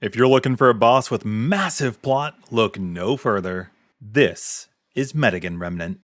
If you're looking for a boss with massive plot, look no further. This is Medigan Remnant.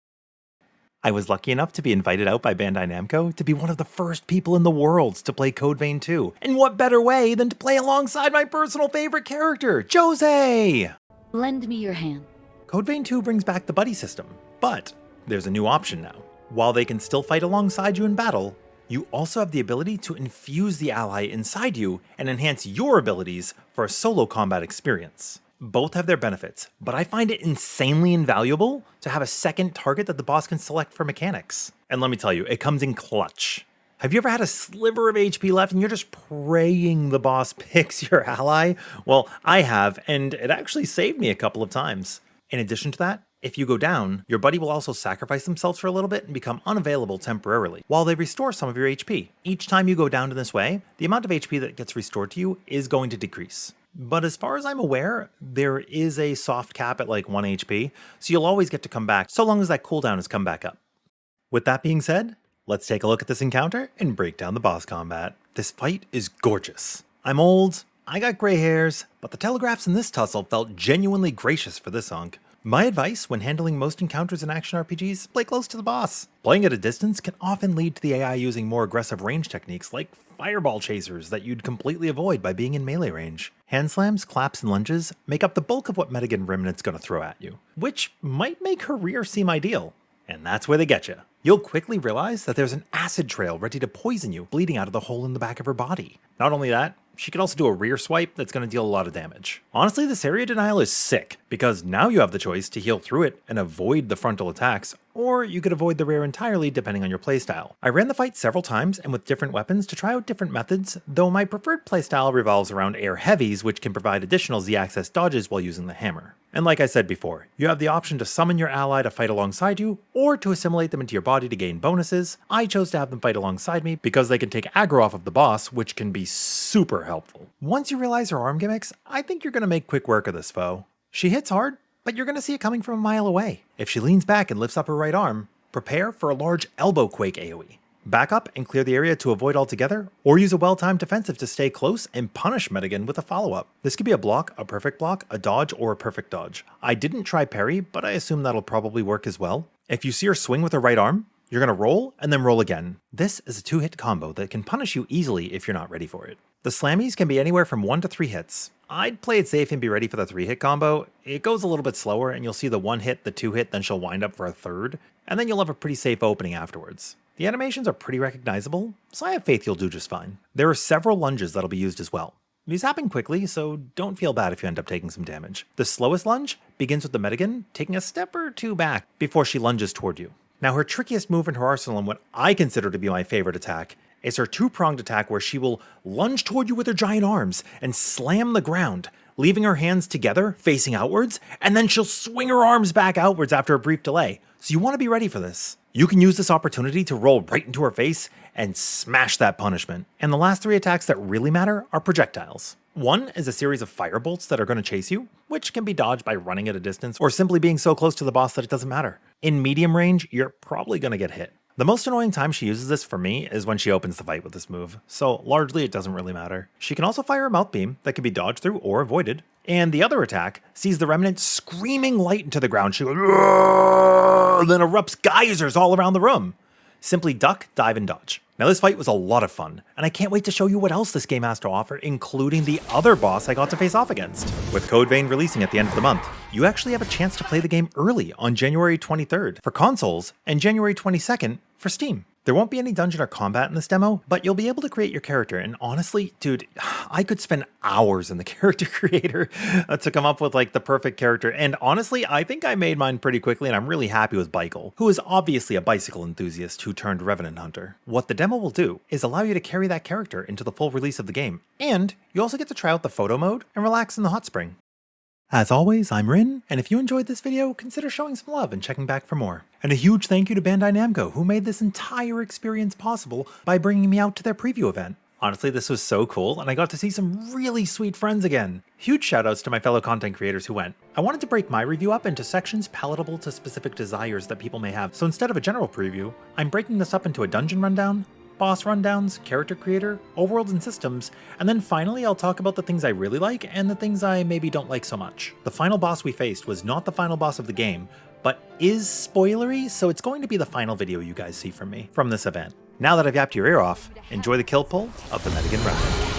I was lucky enough to be invited out by Bandai Namco to be one of the first people in the world to play Code Vein 2. And what better way than to play alongside my personal favorite character, Jose! Lend me your hand. Code Vein 2 brings back the buddy system, but there's a new option now. While they can still fight alongside you in battle, you also have the ability to infuse the ally inside you and enhance your abilities for a solo combat experience. Both have their benefits, but I find it insanely invaluable to have a second target that the boss can select for mechanics. And let me tell you, it comes in clutch. Have you ever had a sliver of HP left and you're just praying the boss picks your ally? Well, I have, and it actually saved me a couple of times. In addition to that, if you go down, your buddy will also sacrifice themselves for a little bit and become unavailable temporarily, while they restore some of your HP. Each time you go down in this way, the amount of HP that gets restored to you is going to decrease. But as far as I'm aware, there is a soft cap at like 1 HP, so you'll always get to come back so long as that cooldown has come back up. With that being said, let's take a look at this encounter and break down the boss combat. This fight is gorgeous. I'm old, I got gray hairs, but the telegraphs in this tussle felt genuinely gracious for this hunk. My advice when handling most encounters in action RPGs, play close to the boss. Playing at a distance can often lead to the AI using more aggressive range techniques like fireball chasers that you'd completely avoid by being in melee range. Hand slams, claps, and lunges make up the bulk of what Medigan Remnant's gonna throw at you, which might make her rear seem ideal. And that's where they get you. You'll quickly realize that there's an acid trail ready to poison you, bleeding out of the hole in the back of her body. Not only that, she can also do a rear swipe that's going to deal a lot of damage. Honestly, this area denial is sick, because now you have the choice to heal through it and avoid the frontal attacks, or you could avoid the rear entirely depending on your playstyle. I ran the fight several times and with different weapons to try out different methods, though my preferred playstyle revolves around air heavies, which can provide additional Z-axis dodges while using the hammer. And like I said before, you have the option to summon your ally to fight alongside you, or to assimilate them into your body to gain bonuses. I chose to have them fight alongside me because they can take aggro off of the boss, which can be super helpful. Once you realize her arm gimmicks, I think you're going to make quick work of this foe. She hits hard, but you're going to see it coming from a mile away. If she leans back and lifts up her right arm, prepare for a large elbow quake AoE. Back up and clear the area to avoid altogether, or use a well-timed defensive to stay close and punish Medigan with a follow-up. This could be a block, a perfect block, a dodge, or a perfect dodge. I didn't try parry, but I assume that'll probably work as well. If you see her swing with her right arm, you're going to roll and then roll again. This is a 2-hit combo that can punish you easily if you're not ready for it. The slammies can be anywhere from 1 to 3 hits. I'd play it safe and be ready for the 3-hit combo. It goes a little bit slower and you'll see the 1 hit, the 2 hit, then she'll wind up for a 3rd, and then you'll have a pretty safe opening afterwards. The animations are pretty recognizable, so I have faith you'll do just fine. There are several lunges that'll be used as well. These happen quickly, so don't feel bad if you end up taking some damage. The slowest lunge begins with the Medigan taking a step or 2 back before she lunges toward you. Now her trickiest move in her arsenal, and what I consider to be my favorite attack, is her 2-pronged attack where she will lunge toward you with her giant arms and slam the ground, leaving her hands together, facing outwards, and then she'll swing her arms back outwards after a brief delay. So you want to be ready for this. You can use this opportunity to roll right into her face and smash that punishment. And the last 3 attacks that really matter are projectiles. One is a series of firebolts that are going to chase you, which can be dodged by running at a distance or simply being so close to the boss that it doesn't matter. In medium range, you're probably going to get hit. The most annoying time she uses this for me is when she opens the fight with this move, so largely it doesn't really matter. She can also fire a mouth beam that can be dodged through or avoided, and the other attack sees the Remnant screaming light into the ground. She goes, then erupts geysers all around the room. Simply duck, dive, and dodge. Now this fight was a lot of fun, and I can't wait to show you what else this game has to offer, including the other boss I got to face off against. With Code Vein releasing at the end of the month, you actually have a chance to play the game early on January 23rd for consoles and January 22nd for Steam. There won't be any dungeon or combat in this demo, but you'll be able to create your character, and honestly, dude, I could spend hours in the character creator to come up with like the perfect character, and honestly, I think I made mine pretty quickly, and I'm really happy with Bikel, who is obviously a bicycle enthusiast who turned revenant hunter. What the demo will do is allow you to carry that character into the full release of the game, and you also get to try out the photo mode and relax in the hot spring. As always, I'm Rin, and if you enjoyed this video, consider showing some love and checking back for more. And a huge thank you to Bandai Namco, who made this entire experience possible by bringing me out to their preview event. Honestly, this was so cool, and I got to see some really sweet friends again. Huge shoutouts to my fellow content creators who went. I wanted to break my review up into sections palatable to specific desires that people may have, so instead of a general preview, I'm breaking this up into a dungeon rundown, boss rundowns, character creator, overworld and systems, and then finally I'll talk about the things I really like and the things I maybe don't like so much. The final boss we faced was not the final boss of the game, but is spoilery, so it's going to be the final video you guys see from me from this event. Now that I've yapped your ear off, enjoy the kill pull of the Medigan round.